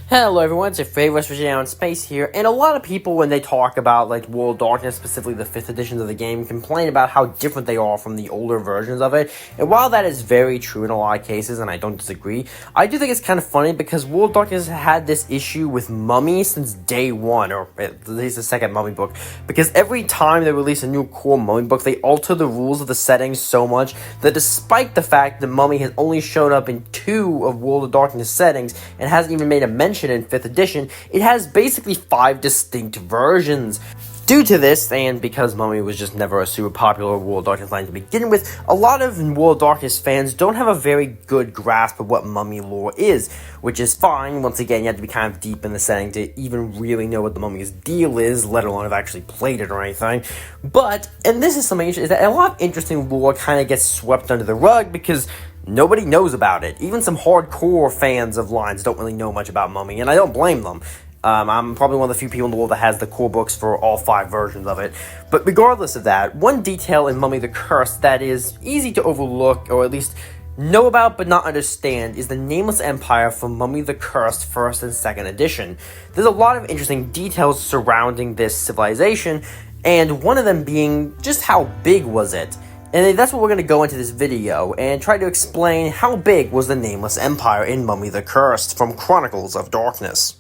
Hello everyone, it's your favorite West Virginia in space here, and a lot of people when they talk about like World of Darkness, specifically the 5th editions of the game, complain about how different they are from the older versions of it, and while that is very true in a lot of cases, and I don't disagree, I do think it's kind of funny because World of Darkness had this issue with Mummy since day one, or at least the second Mummy book, because every time they release a new core Mummy book, they alter the rules of the settings so much that despite the fact that Mummy has only shown up in 2 of World of Darkness settings, and hasn't even made a mention in 5th edition, it has basically 5 distinct versions. Due to this, and because Mummy was just never a super popular World of Darkness line to begin with, a lot of World of Darkness fans don't have a very good grasp of what Mummy lore is, which is fine. Once again, you have to be kind of deep in the setting to even really know what the Mummy's deal is, let alone have actually played it or anything. But, and this is something interesting, is that a lot of interesting lore kind of gets swept under the rug because nobody knows about it. Even some hardcore fans of lines don't really know much about Mummy, and I don't blame them. I'm probably one of the few people in the world that has the core books for all 5 versions of it. But regardless of that, one detail in Mummy the Cursed that is easy to overlook, or at least know about but not understand, is the Nameless Empire from Mummy the Cursed 1st and 2nd edition. There's a lot of interesting details surrounding this civilization, and one of them being just how big was it? And that's what we're going to go into this video, and try to explain how big was the Nameless Empire in Mummy the Cursed from Chronicles of Darkness.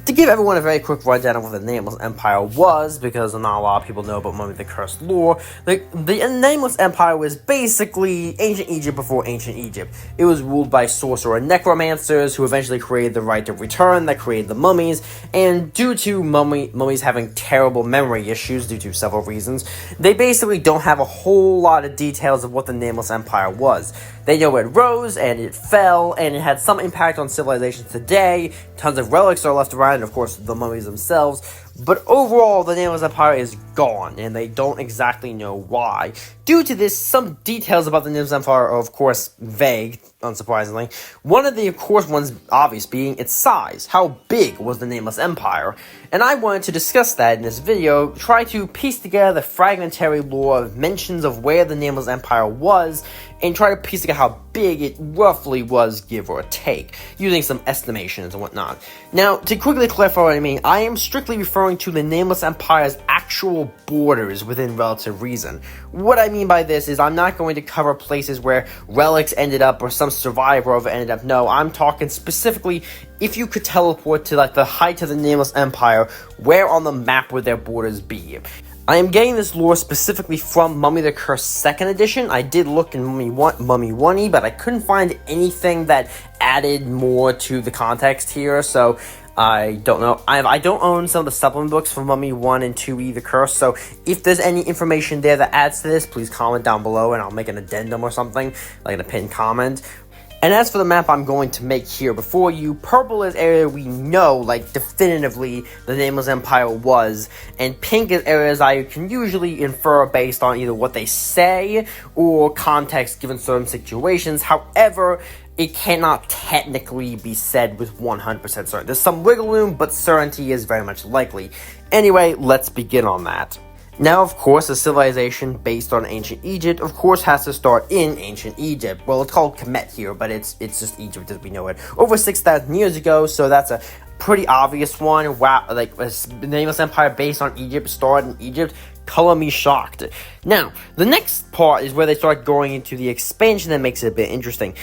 To give everyone a very quick rundown of what the Nameless Empire was, because not a lot of people know about Mummy the Cursed lore, the Nameless Empire was basically ancient Egypt before ancient Egypt. It was ruled by sorcerer necromancers who eventually created the Right of Return that created the mummies, and due to mummies having terrible memory issues due to several reasons, they basically don't have a whole lot of details of what the Nameless Empire was. They know it rose, and it fell, and it had some impact on civilizations today. Tons of relics are left around, and of course the mummies themselves, but overall the Nameless Empire is gone, and they don't exactly know why. Due to this, some details about the Nameless Empire are of course vague, unsurprisingly. One of the of course ones obvious being its size. How big was the Nameless Empire? And I wanted to discuss that in this video, try to piece together the fragmentary lore of mentions of where the Nameless Empire was, and try to piece together how big it roughly was, give or take, using some estimations and whatnot. Now, to quickly clarify what I mean, I am strictly referring to the Nameless Empire's actual borders within relative reason. What I mean by this is I'm not going to cover places where relics ended up or some survivor of it ended up. No, I'm talking specifically if you could teleport to like the height of the Nameless Empire, where on the map would their borders be? I am getting this lore specifically from Mummy the Cursed 2nd edition. I did look in Mummy 1e, but I couldn't find anything that added more to the context here, so I don't know. I don't own some of the supplement books from Mummy 1 and 2e The Curse, so if there's any information there that adds to this, please comment down below and I'll make an addendum or something, like a pinned comment. And as for the map I'm going to make here before you, purple is area we know, like, definitively the Nameless Empire was, and pink is areas I can usually infer based on either what they say or context given certain situations. However, it cannot technically be said with 100% certainty. There's some wiggle room, but certainty is very much likely. Anyway, let's begin on that. Now, of course, a civilization based on ancient Egypt, of course, has to start in ancient Egypt. Well, it's called Kemet here, but it's just Egypt as we know it. Over 6,000 years ago, so that's a pretty obvious one. Wow, like, the Nameless Empire based on Egypt started in Egypt. Color me shocked. Now, the next part is where they start going into the expansion that makes it a bit interesting.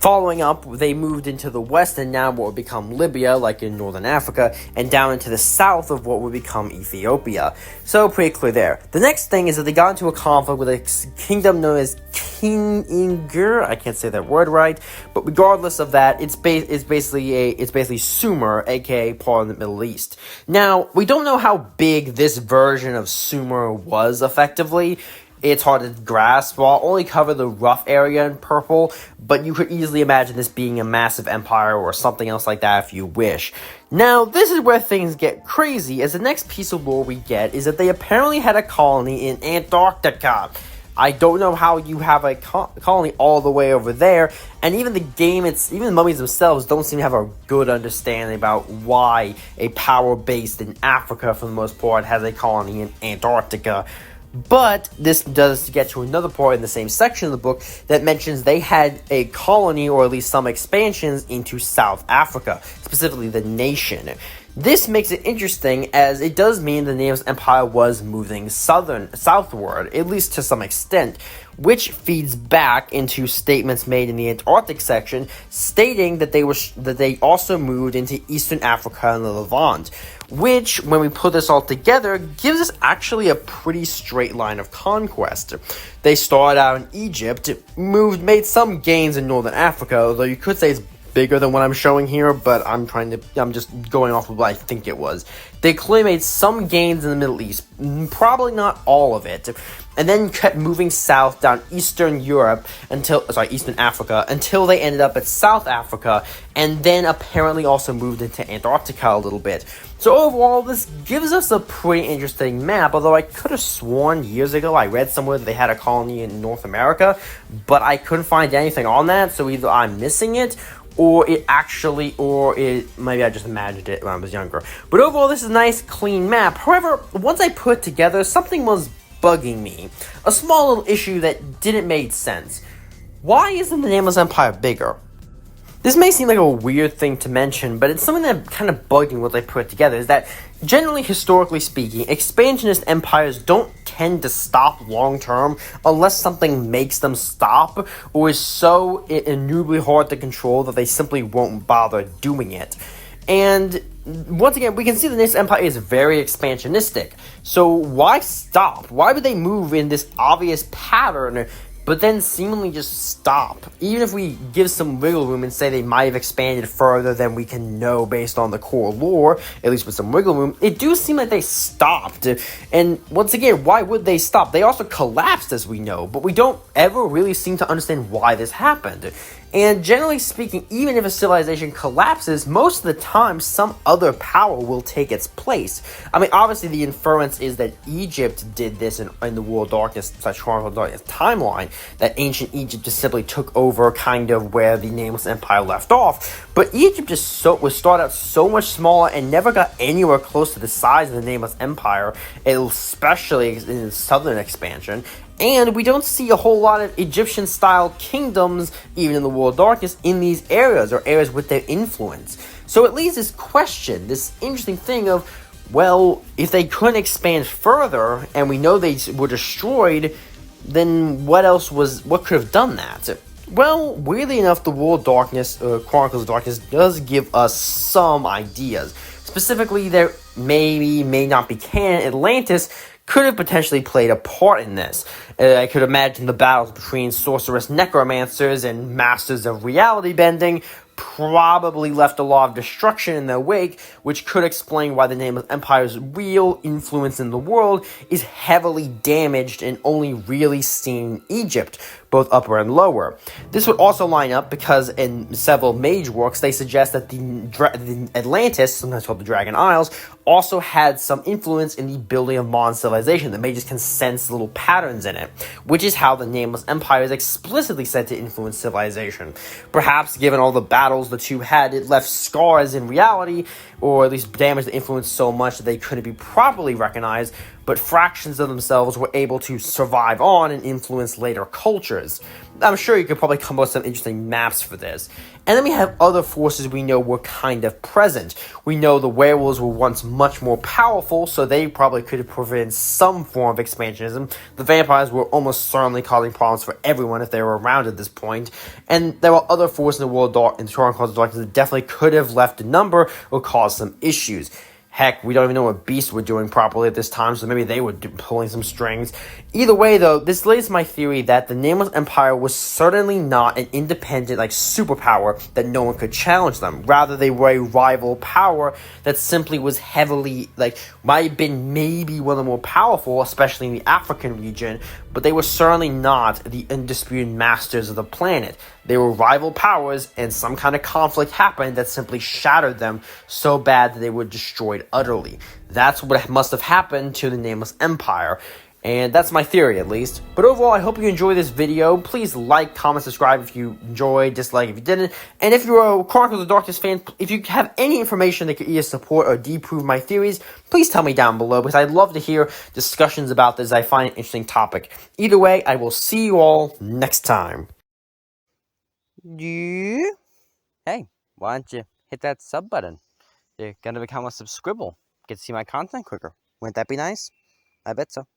Following up, they moved into the west and now what would become Libya, like in northern Africa, and down into the south of what would become Ethiopia. So, pretty clear there. The next thing is that they got into a conflict with a kingdom known as King Inger. I can't say that word right, but regardless of that, it's basically Sumer, aka part of the Middle East. Now, we don't know how big this version of Sumer was effectively. It's hard to grasp. I'll only cover the rough area in purple, but you could easily imagine this being a massive empire or something else like that if you wish. Now, this is where things get crazy, as the next piece of lore we get is that they apparently had a colony in Antarctica. I don't know how you have a colony all the way over there, and even the mummies themselves don't seem to have a good understanding about why a power based in Africa, for the most part, has a colony in Antarctica. But this does get to another part in the same section of the book that mentions they had a colony, or at least some expansions, into South Africa, specifically the nation. This makes it interesting, as it does mean the Nameless Empire was moving southward, at least to some extent, which feeds back into statements made in the Antarctic section, stating that they also moved into Eastern Africa and the Levant, which, when we put this all together, gives us actually a pretty straight line of conquest. They started out in Egypt, made some gains in Northern Africa, although you could say it's bigger than what I'm showing here, but I'm just going off of what I think it was. They clearly made some gains in the Middle East, probably not all of it, and then kept moving south down Eastern Africa, until they ended up at South Africa, and then apparently also moved into Antarctica a little bit. So overall, this gives us a pretty interesting map, although I could have sworn years ago I read somewhere that they had a colony in North America, but I couldn't find anything on that, so either I'm missing it, or maybe I just imagined it when I was younger. But overall, this is a nice, clean map. However, once I put it together, something was bugging me. A small little issue that didn't make sense. Why isn't the Nameless Empire bigger? This may seem like a weird thing to mention, but it's something that kind of bugged me once I put it together, is that, generally, historically speaking, expansionist empires don't tend to stop long-term unless something makes them stop, or is so innumerably hard to control that they simply won't bother doing it. And once again, we can see the Nameless Empire is very expansionistic. So why stop? Why would they move in this obvious pattern, but then seemingly just stop? Even if we give some wiggle room and say they might have expanded further than we can know based on the core lore, at least with some wiggle room, it do seem like they stopped. And once again, why would they stop? They also collapsed, as we know, but we don't ever really seem to understand why this happened. And generally speaking, even if a civilization collapses, most of the time some other power will take its place. I mean, obviously the inference is that Egypt did this in the World Darkness / Chronicle of Darkness timeline, that ancient Egypt just simply took over kind of where the Nameless Empire left off. But Egypt was started out so much smaller and never got anywhere close to the size of the Nameless Empire, especially in its southern expansion. And we don't see a whole lot of Egyptian-style kingdoms, even in the World of Darkness, in these areas, or areas with their influence. So it leaves this question, this interesting thing of, well, if they couldn't expand further, and we know they were destroyed, then what could have done that? Well, weirdly enough, the World of Darkness, Chronicles of Darkness, does give us some ideas. Specifically, there may not be canon. Atlantis could have potentially played a part in this. I could imagine the battles between sorceress necromancers and masters of reality bending probably left a lot of destruction in their wake, which could explain why the Nameless Empire's real influence in the world is heavily damaged and only really seen in Egypt, both upper and lower. This would also line up because in several mage works they suggest that the Atlantis, sometimes called the Dragon Isles, also had some influence in the building of modern civilization. The mages can sense little patterns in it, which is how the Nameless Empire is explicitly said to influence civilization. Perhaps, given all the battles the two had, it left scars in reality, or at least damaged the influence so much that they couldn't be properly recognized, but fractions of themselves were able to survive on and influence later cultures. I'm sure you could probably come up with some interesting maps for this. And then we have other forces we know were kind of present. We know the werewolves were once much more powerful, so they probably could have prevented some form of expansionism. The vampires were almost certainly causing problems for everyone if they were around at this point. And there were other forces in the World of Darkness that definitely could have left a number or caused some issues. Heck, we don't even know what beasts were doing properly at this time, so maybe they were pulling some strings. Either way, though, this leads to my theory that the Nameless Empire was certainly not an independent, superpower that no one could challenge them. Rather, they were a rival power that simply was heavily, might have been maybe one of the more powerful, especially in the African region, but they were certainly not the undisputed masters of the planet. They were rival powers, and some kind of conflict happened that simply shattered them so bad that they were destroyed utterly. That's what must have happened to the Nameless Empire. And that's my theory, at least. But overall, I hope you enjoy this video. Please like, comment, subscribe if you enjoyed, dislike if you didn't. And if you're a Chronicles of Darkness fan, if you have any information that could either support or disprove my theories, please tell me down below, because I'd love to hear discussions about this. I find it an interesting topic. Either way, I will see you all next time. Yeah. Hey, why don't you hit that sub button? You're gonna become a subscribble. Get to see my content quicker. Wouldn't that be nice? I bet so.